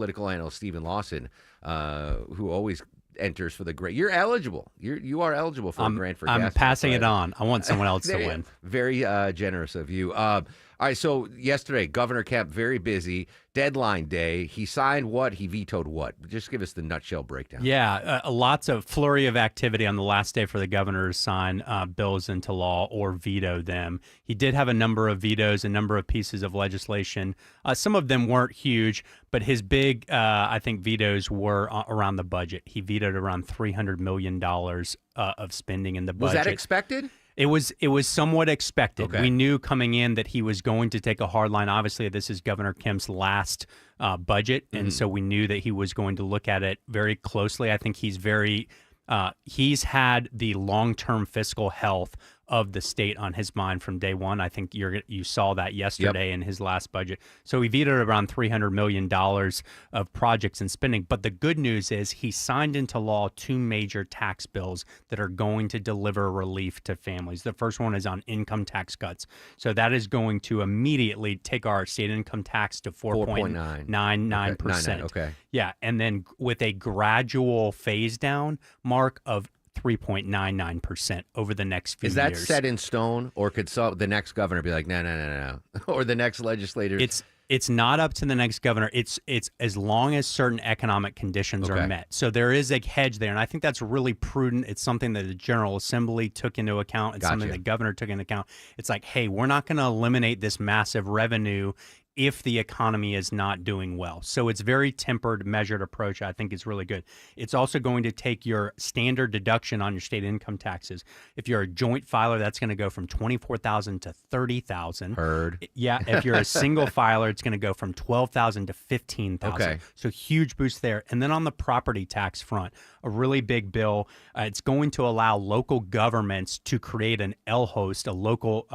Political analyst Stephen Lawson, who always enters for the grant. You're eligible. You are eligible for a grant for gas. I'm passing it on. I want someone else to win. Very generous of you. All right, so yesterday, Governor Kemp, very busy. Deadline day. He signed what? He vetoed what? Just give us the nutshell breakdown. Yeah, lots of flurry of activity on the last day for the governor to sign bills into law or veto them. He did have a number of vetoes, a number of pieces of legislation. Some of them weren't huge, but his big, I think, vetoes were around the budget. He vetoed around $300 million of spending in the budget. Was that expected? It was somewhat expected. Okay. We knew coming in that he was going to take a hard line. Obviously, this is Governor Kemp's last budget, and so we knew that he was going to look at it very closely. I think he's had the long-term fiscal health of the state on his mind from day one. I think you saw that yesterday in his last budget. So he vetoed around $300 million of projects and spending. But the good news is he signed into law 2 major tax bills that are going to deliver relief to families. The first one is on income tax cuts. So that is going to immediately take our state income tax to 4.99%. Okay. Yeah, and then with a gradual phase down, Mark, of 3.99% over the next few years. Is that set in stone, or could the next governor be like, no, or the next legislator? It's not up to the next governor. It's as long as certain economic conditions are met. So there is a hedge there, and I think that's really prudent. It's something that the General Assembly took into account. It's something the governor took into account. It's like, hey, we're not going to eliminate this massive revenue if the economy is not doing well. So it's very tempered, measured approach. I think is really good. It's also going to take your standard deduction on your state income taxes. If you're a joint filer, that's going to go from $24,000 to $30,000. Heard. Yeah. If you're a single filer, it's going to go from $12,000 to $15,000. Okay. So huge boost there. And then on the property tax front, a really big bill. It's going to allow local governments to create an LHOST, a local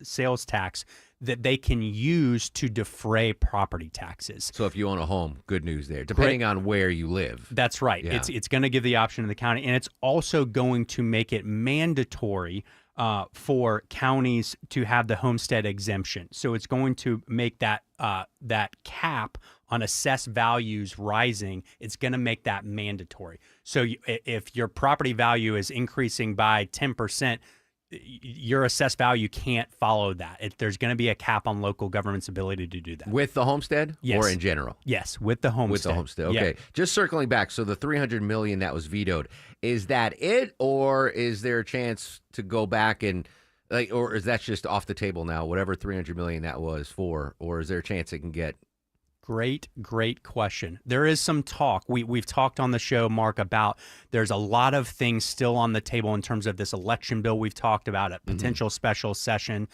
sales tax, that they can use to defray property taxes. So if you own a home, good news there, depending on where you live. That's right. Yeah. It's going to give the option to the county, and it's also going to make it mandatory for counties to have the homestead exemption. So it's going to make that cap on assessed values rising. It's going to make that mandatory. So if your property value is increasing by 10%, your assessed value can't follow that. There's going to be a cap on local government's ability to do that. With the homestead? Yes. Or in general? Yes, with the homestead. With the homestead. Okay. Yeah. Just circling back. So the $300 million that was vetoed, is that it, or is there a chance to go back and or is that just off the table now, whatever $300 million that was for, or is there a chance it can get? Great question. There is some talk. We've talked on the show, Mark, about there's a lot of things still on the table in terms of this election bill we've talked about, a potential special session.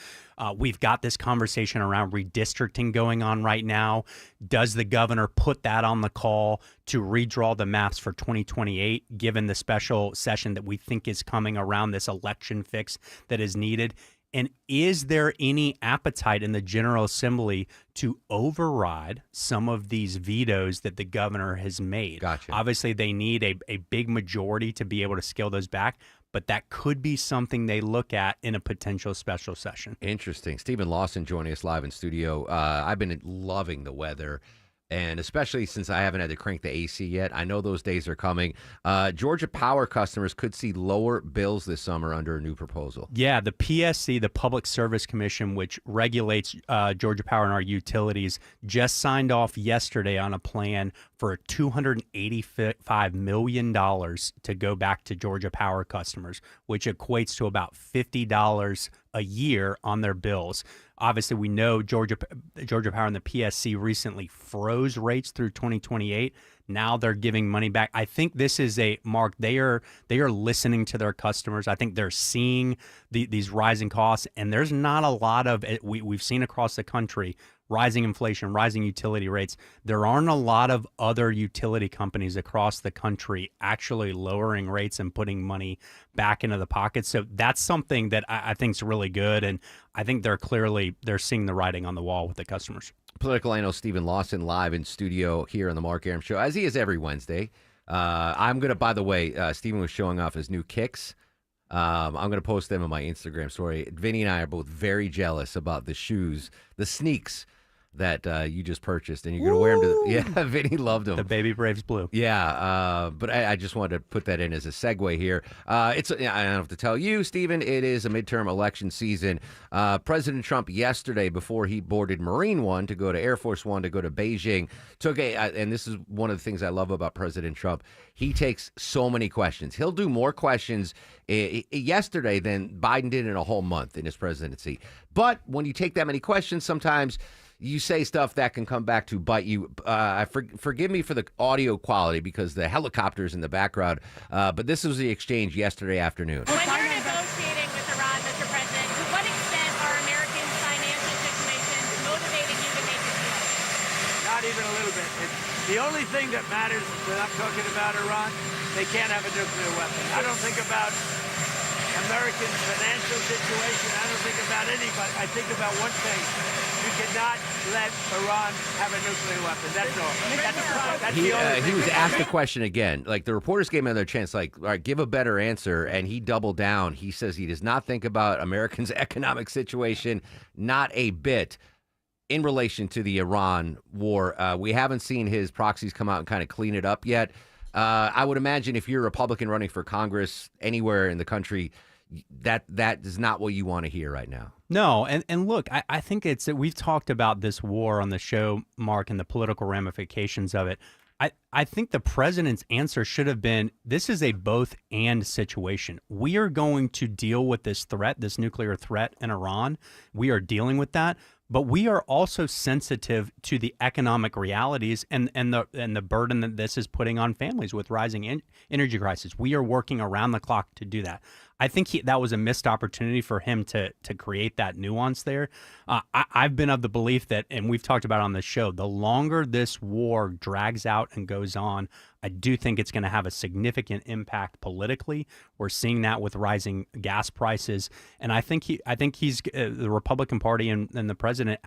We've got this conversation around redistricting going on right now. Does the governor put that on the call to redraw the maps for 2028, given the special session that we think is coming around this election fix that is needed? And is there any appetite in the General Assembly to override some of these vetoes that the governor has made? Gotcha. Obviously, they need a big majority to be able to scale those back, but that could be something they look at in a potential special session. Interesting. Stephen Lawson joining us live in studio. I've been loving the weather. And especially since I haven't had to crank the AC yet, I know those days are coming. Georgia Power customers could see lower bills this summer under a new proposal. Yeah, the PSC, the Public Service Commission, which regulates Georgia Power and our utilities, just signed off yesterday on a plan for $285 million to go back to Georgia Power customers, which equates to about $50 a year on their bills. Obviously, we know Georgia Power and the PSC recently froze rates through 2028. Now they're giving money back. I think this is Mark, they are listening to their customers. I think they're seeing these rising costs, and there's not a lot of it. We've seen across the country rising inflation, rising utility rates. There aren't a lot of other utility companies across the country actually lowering rates and putting money back into the pockets. So that's something that I think is really good, and I think they're seeing the writing on the wall with the customers. Political analyst Stephen Lawson live in studio here on the Mark Arum Show, as he is every Wednesday. I'm going to, by the way, Stephen was showing off his new kicks. I'm going to post them on my Instagram story. Vinny and I are both very jealous about the shoes, the sneaks that you just purchased, and you're going to wear them to the, yeah, Vinny loved them. The baby Braves blue. Yeah, but I just wanted to put that in as a segue here. I don't have to tell you, Stephen, it is a midterm election season. President Trump yesterday, before he boarded Marine One to go to Air Force One to go to Beijing, and this is one of the things I love about President Trump, he takes so many questions. He'll do more questions yesterday than Biden did in a whole month in his presidency. But when you take that many questions, sometimes you say stuff that can come back to bite you. Forgive me for the audio quality because the helicopter's in the background, but this was the exchange yesterday afternoon. When you're negotiating with Iran, Mr. President, to what extent are Americans' financial situations motivating you to make a deal? Not even a little bit. The only thing that matters when I'm talking about Iran, they can't have a nuclear weapon. I don't think about Americans' financial situation. I don't think about anybody. I think about one thing. You cannot let Iran have a nuclear weapon. That's all. That's the only thing. He was asked the question again. Like, the reporters gave him another chance, like, all right, give a better answer. And he doubled down. He says he does not think about Americans' economic situation, not a bit, in relation to the Iran war. We haven't seen his proxies come out and kind of clean it up yet. I would imagine if you're a Republican running for Congress anywhere in the country, that is not what you want to hear right now. No, and look, I think we've talked about this war on the show, Mark, and the political ramifications of it. I think the president's answer should have been, this is a both-and situation. We are going to deal with this threat, this nuclear threat in Iran. We are dealing with that. But we are also sensitive to the economic realities and the burden that this is putting on families with rising energy crisis. We are working around the clock to do that. I think that was a missed opportunity for him to create that nuance there. I've been of the belief that, and we've talked about it on the show, the longer this war drags out and goes on, I do think it's going to have a significant impact politically. We're seeing that with rising gas prices, and I think he's the Republican Party and the president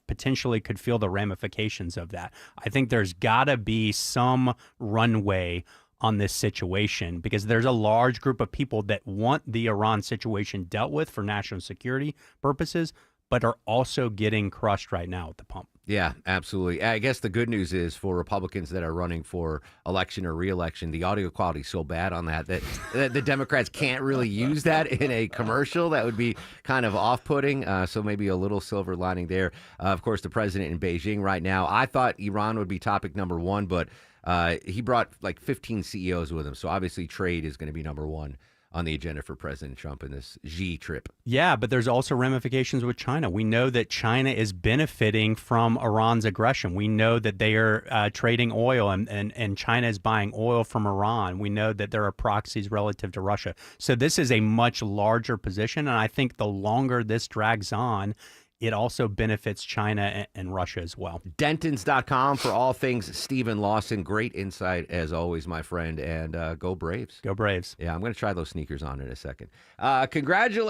potentially could feel the ramifications of that. I think there's got to be some runway on this situation because there's a large group of people that want the Iran situation dealt with for national security purposes, but are also getting crushed right now at the pump. Yeah, absolutely. I guess the good news is for Republicans that are running for election or re-election, the audio quality is so bad on that the Democrats can't really use that in a commercial. That would be kind of off-putting. So maybe a little silver lining there. Of course, the president in Beijing right now, I thought Iran would be topic number one, but he brought like 15 CEOs with him. So obviously trade is going to be number one on the agenda for President Trump in this Xi trip. Yeah, but there's also ramifications with China. We know that China is benefiting from Iran's aggression. We know that they are trading oil and China is buying oil from Iran. We know that there are proxies relative to Russia. So this is a much larger position, and I think the longer this drags on, it also benefits China and Russia as well. Dentons.com for all things Stephen Lawson. Great insight as always, my friend. And go Braves. Go Braves. Yeah, I'm going to try those sneakers on in a second. Congratulations.